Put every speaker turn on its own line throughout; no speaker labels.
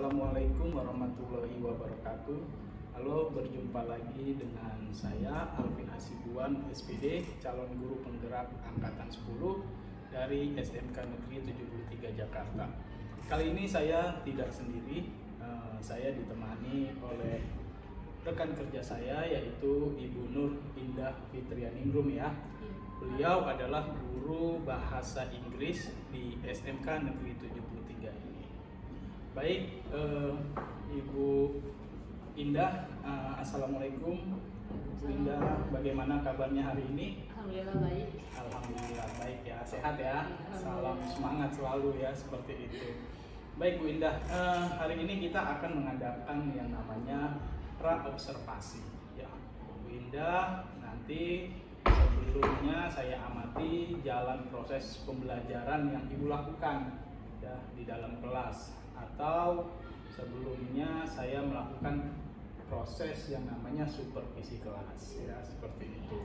Assalamualaikum warahmatullahi wabarakatuh. Halo, berjumpa lagi dengan saya Alvin Hasibuan, SPD, calon guru penggerak angkatan 10 dari SMK Negeri 73 Jakarta. Kali ini saya tidak sendiri, saya ditemani oleh rekan kerja saya yaitu Ibu Nur Indah Fitrianingrum ya. Beliau adalah guru bahasa Inggris di SMK Negeri 73 ini. Baik, Ibu Indah, Assalamualaikum. Bu Indah, bagaimana kabarnya hari ini?
Alhamdulillah baik.
Alhamdulillah baik ya, sehat ya. Salam semangat selalu ya, seperti itu. Baik Bu Indah, hari ini kita akan mengadakan yang namanya pra-observasi ya. Bu Indah, nanti sebelumnya saya amati jalan proses pembelajaran yang Ibu lakukan ya di dalam kelas, atau sebelumnya saya melakukan proses yang namanya supervisi kelas ya, seperti itu.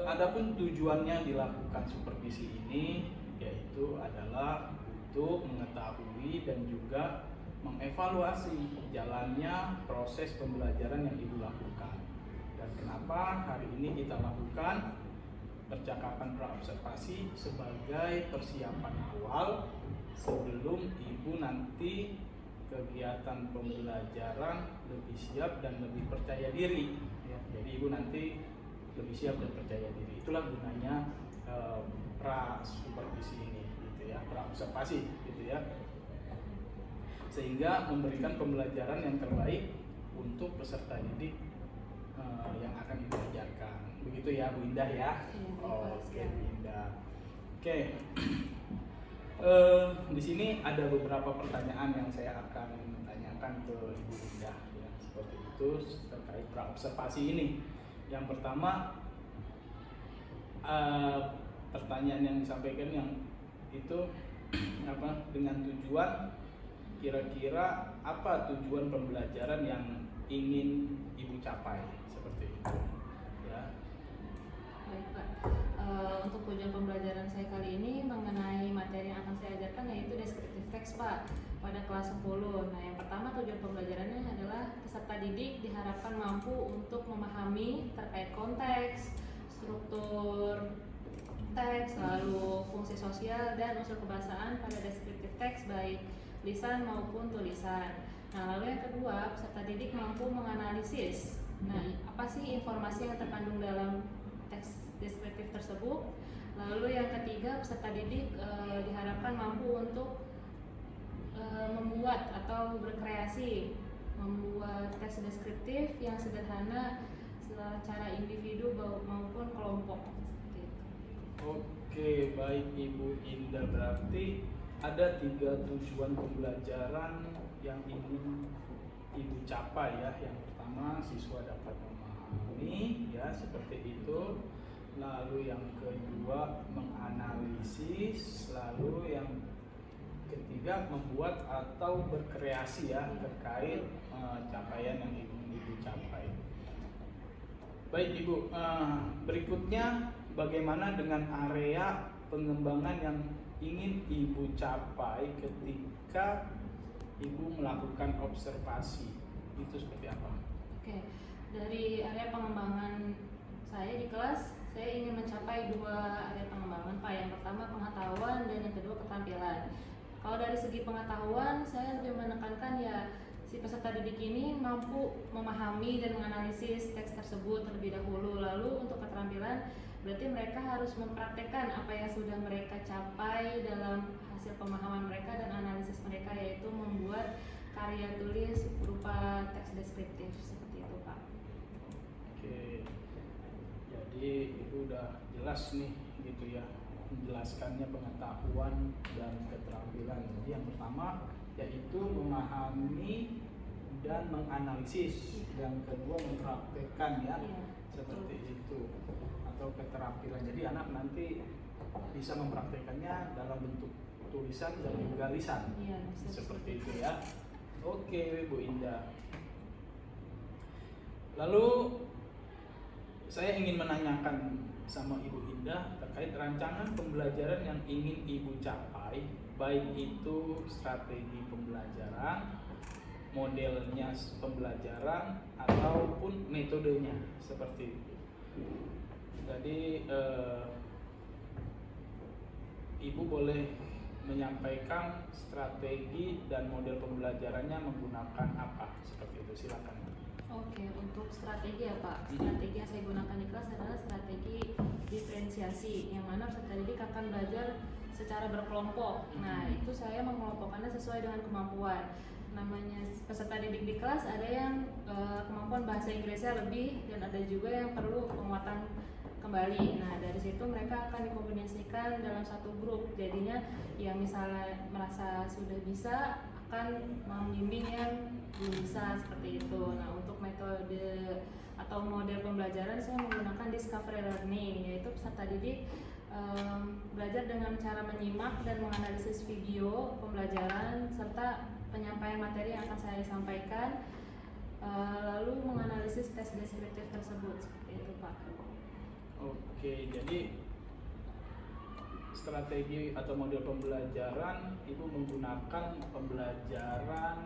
Adapun tujuannya dilakukan supervisi ini yaitu adalah untuk mengetahui dan juga mengevaluasi jalannya proses pembelajaran yang Ibu lakukan. Dan kenapa hari ini kita lakukan percakapan pra-observasi sebagai persiapan awal sebelum Ibu nanti kegiatan pembelajaran lebih siap dan lebih percaya diri ya. Jadi Ibu nanti lebih siap dan percaya diri. Itulah gunanya pra-supervisi ini gitu ya, pra-observasi gitu ya. Sehingga memberikan pembelajaran yang terbaik untuk peserta didik yang akan Ibu ajarkan. Begitu ya Bu Indah ya. Oke Bu Indah. Oke. Di sini ada beberapa pertanyaan yang saya akan tanyakan ke Ibu Indah ya, seperti itu terkait pra-observasi ini. Yang pertama, pertanyaan yang disampaikan yang itu apa, dengan tujuan, kira-kira apa tujuan pembelajaran yang ingin Ibu capai, seperti itu ya.
Baik Pak, untuk tujuan pembelajaran saya kali ini mengenai materi yang akan saya ajarkan yaitu descriptive text Pak, pada kelas 10. Nah, yang pertama tujuan pembelajarannya adalah peserta didik diharapkan mampu untuk memahami terkait konteks, struktur teks, lalu fungsi sosial dan unsur kebahasaan pada descriptive text baik lisan maupun tulisan. Nah, lalu yang kedua, peserta didik mampu menganalisis. Nah, apa sih informasi yang terkandung dalam teks deskriptif tersebut? Lalu yang ketiga, peserta didik diharapkan mampu untuk membuat atau berkreasi, membuat teks deskriptif yang sederhana secara individu maupun kelompok.
Oke, baik Ibu Indah, berarti ada 3 tujuan pembelajaran yang ingin Ibu capai ya. Yang pertama, siswa dapat memahami ya, seperti itu. Lalu yang kedua, menganalisis. Lalu yang ketiga, membuat atau berkreasi ya, terkait capaian yang ingin Ibu capai. Baik Ibu, berikutnya bagaimana dengan area pengembangan yang ingin Ibu capai ketika Ibu melakukan observasi? Itu seperti apa?
Oke, dari area pengembangan saya di kelas, saya ingin mencapai 2 area pengembangan Pak. Yang pertama pengetahuan dan yang kedua keterampilan. Kalau dari segi pengetahuan, saya lebih menekankan ya si peserta didik ini mampu memahami dan menganalisis teks tersebut terlebih dahulu. Lalu untuk keterampilan, berarti mereka harus mempraktekkan apa yang sudah mereka capai dalam hasil pemahaman mereka dan analisis mereka, yaitu membuat karya tulis berupa teks deskriptif, seperti itu Pak.
Oke, jadi Ibu udah jelas nih gitu ya, menjelaskannya pengetahuan dan keterampilan. Jadi yang pertama yaitu memahami dan menganalisis, yang kedua mempraktekkan ya, seperti itu, atau keterampilan. Jadi anak nanti bisa mempraktekannya dalam bentuk tulisan dan juga lisan, seperti itu ya. Oke Bu Indah. Lalu saya ingin menanyakan sama Ibu Indah terkait rancangan pembelajaran yang ingin Ibu capai, baik itu strategi pembelajaran, modelnya pembelajaran, ataupun metodenya seperti itu. Jadi Ibu boleh menyampaikan strategi dan model pembelajarannya menggunakan apa, seperti itu, silakan.
Oke, untuk strategi ya Pak, strategi yang saya gunakan di kelas adalah strategi diferensiasi, yang mana peserta didik akan belajar secara berkelompok. Nah, itu saya mengelompokkannya sesuai dengan kemampuan. Namanya peserta didik di kelas ada yang kemampuan bahasa Inggrisnya lebih, dan ada juga yang perlu penguatan kembali. Nah, dari situ mereka akan dikombinasikan dalam satu grup. Jadinya yang misalnya merasa sudah bisa akan membimbing yang belum bisa, seperti itu. Nah, untuk metode atau model pembelajaran saya menggunakan discovery learning, yaitu peserta didik belajar dengan cara menyimak dan menganalisis video pembelajaran serta penyampaian materi yang akan saya sampaikan, lalu menganalisis tes deskriptif tersebut, seperti itu Pak.
Oke, jadi strategi atau model pembelajaran Ibu menggunakan pembelajaran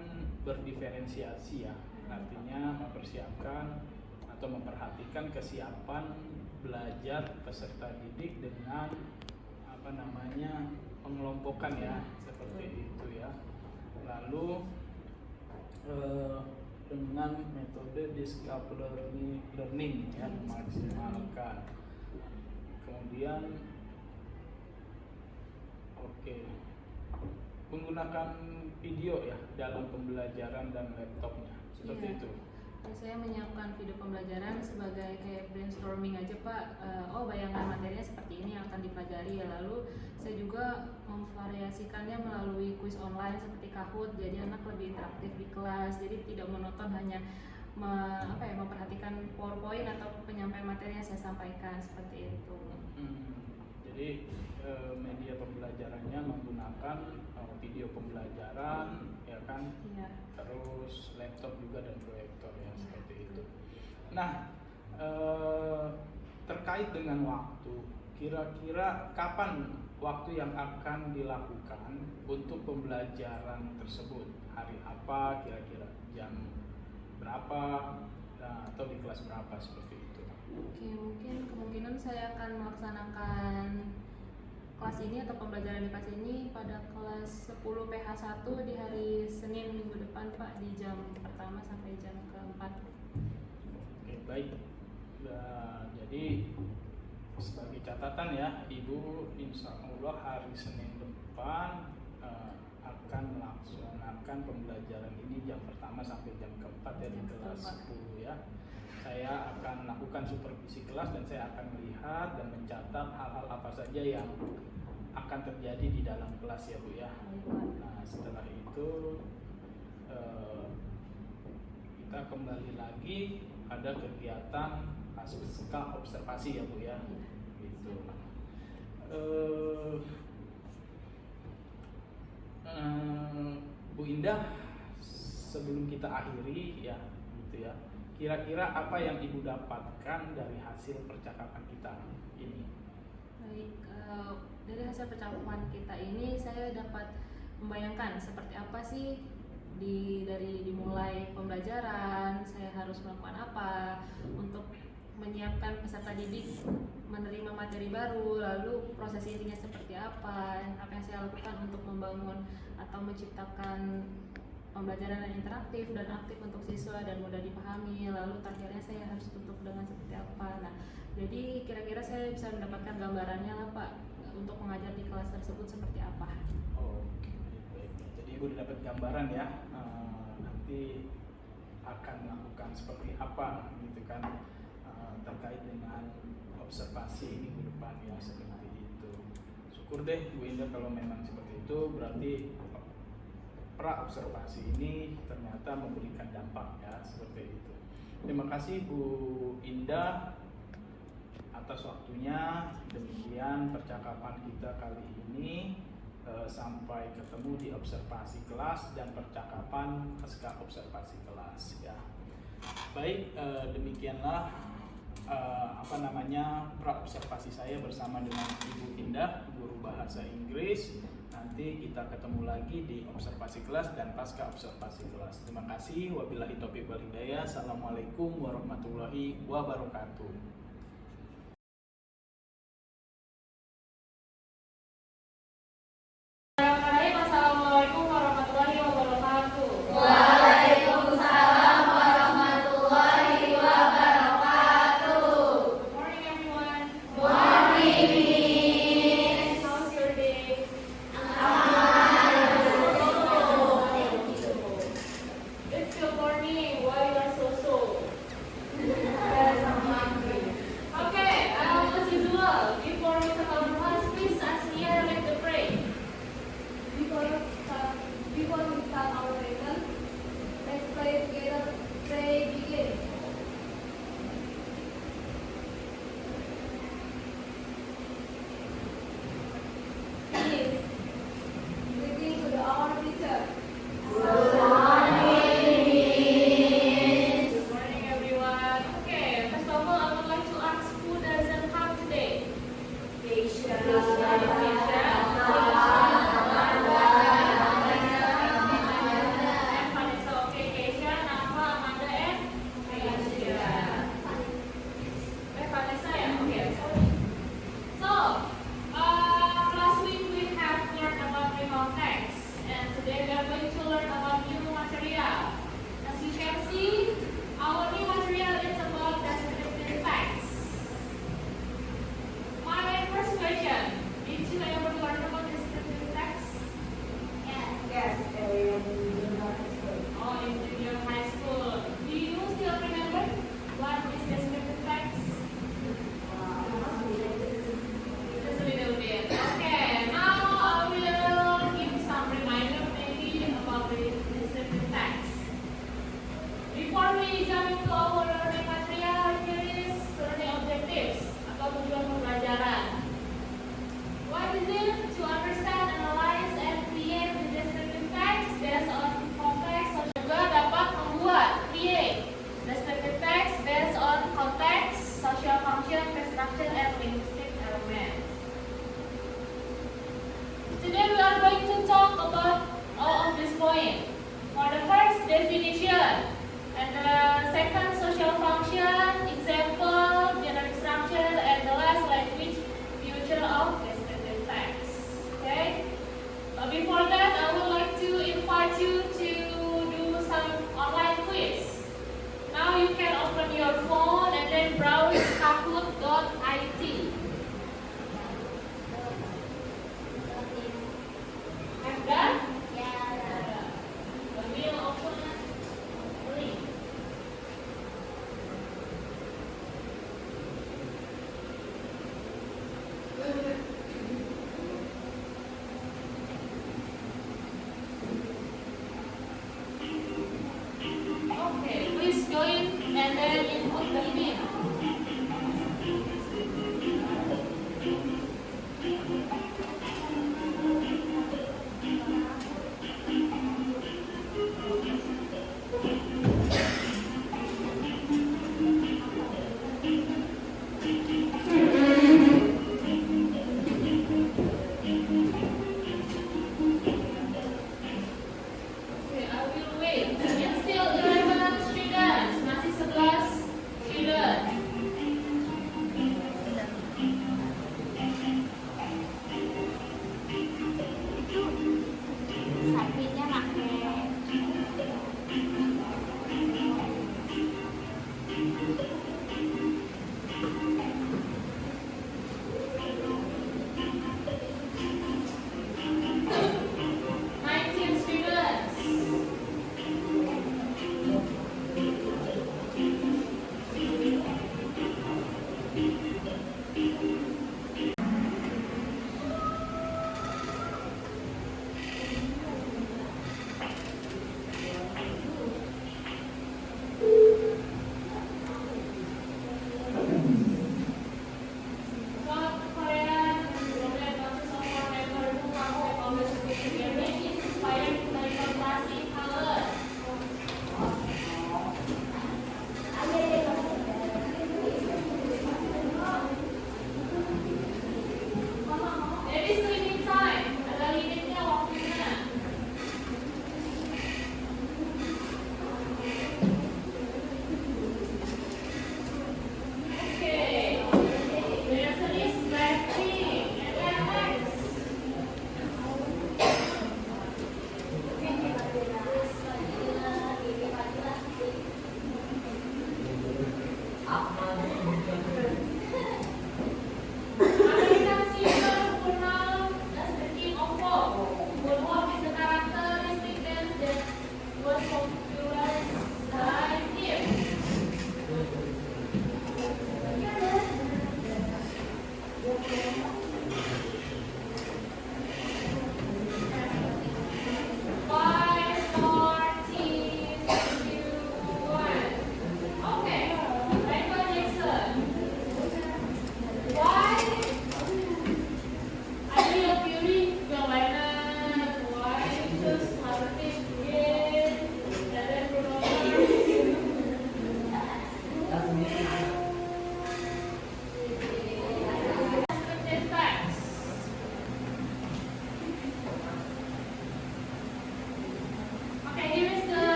berdiferensiasi ya, artinya mempersiapkan atau memperhatikan kesiapan belajar peserta didik dengan pengelompokan ya, seperti itu ya. Lalu dengan metode discovery learning ya, memaksimalkan. Kemudian menggunakan video ya dalam pembelajaran dan laptopnya, seperti itu.
Saya menyiapkan video pembelajaran sebagai kayak brainstorming aja Pak. Bayangan materinya seperti ini yang akan dipelajari ya. Lalu saya juga memvariasikannya melalui kuis online seperti Kahoot, jadi anak lebih interaktif di kelas. Jadi tidak monoton hanya memperhatikan PowerPoint atau penyampaian materi yang saya sampaikan, seperti itu.
Jadi media pembelajarannya menggunakan video pembelajaran ya kan, terus laptop juga dan proyektor ya, seperti itu. Nah, terkait dengan waktu, kira-kira kapan waktu yang akan dilakukan untuk pembelajaran tersebut? Hari apa kira-kira, jam berapa, atau di kelas berapa, seperti itu?
Oke, mungkin kemungkinan saya akan melaksanakan kelas ini atau pembelajaran di kelas ini pada kelas 10 PH1 di hari Senin minggu depan Pak, di jam pertama sampai jam keempat.
Oke, baik. Jadi sebagai catatan ya, Ibu insya Allah hari Senin depan akan melaksanakan pembelajaran ini jam pertama sampai jam keempat ya, di kelas 10 ya. Saya akan lakukan supervisi kelas dan saya akan melihat dan mencatat hal-hal apa saja yang akan terjadi di dalam kelas ya Bu ya. Nah, setelah itu kita kembali lagi ada kegiatan pasca observasi ya Bu ya. Gitu. Bu Indah, sebelum kita akhiri ya, gitu ya. Kira-kira apa yang Ibu dapatkan dari hasil percakapan kita ini?
Baik, dari hasil percakapan kita ini saya dapat membayangkan seperti apa sih dari dimulai pembelajaran, saya harus melakukan apa untuk menyiapkan peserta didik menerima materi baru, lalu proses intinya seperti apa yang saya lakukan untuk membangun atau menciptakan pembelajaran yang interaktif dan aktif untuk siswa dan mudah dipahami, lalu akhirnya saya harus tutup dengan seperti apa. Nah, jadi kira-kira saya bisa mendapatkan gambarannya lah Pak untuk mengajar di kelas tersebut seperti apa.
Oke, baik. Jadi Ibu dapat gambaran ya, nanti akan melakukan seperti apa gitu kan, terkait dengan observasi minggu depan ya, seperti itu. Syukur deh Bu Indah kalau memang seperti itu, berarti pra-observasi ini ternyata memberikan dampak ya, seperti itu. Terima kasih Bu Indah atas waktunya. Demikian percakapan kita kali ini. Sampai ketemu di observasi kelas dan percakapan pasca observasi kelas ya. Baik, demikianlah praobservasi saya bersama dengan Ibu Indah, guru bahasa Inggris. Nanti kita ketemu lagi di observasi kelas dan pasca observasi kelas. Terima kasih. Wabillahi taufiq wal hidayah. Assalamualaikum warahmatullahi wabarakatuh.
Assalamualaikum warahmatullahi wabarakatuh.
Waalaikumsalam warahmatullahi wabarakatuh.
Good morning everyone.
Morning, Miss.
How's your day? It's still morning. Why you are so?
Because I'm hungry.
Okay, as usual, before we start our class, please ask me to lead the prayer.
Before we start our lesson, let's pray together. Pray begin. Please, greeting to our teacher.
Good morning everyone. Okay, first of all, I would like to ask who doesn't come today.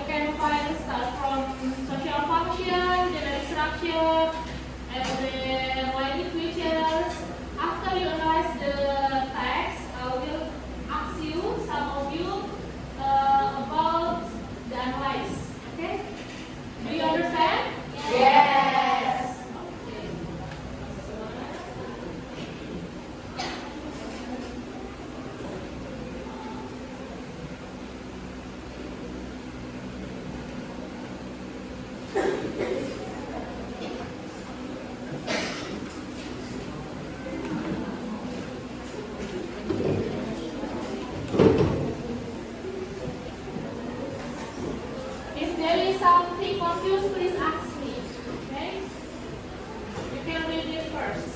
can find start from social function, generic structure, and then language features. After you analyze the text, I will ask you, some of you, about the analyze. Okay? Do you understand? Yes. Okay. If there is something confused, please ask me. Okay? You can read it first.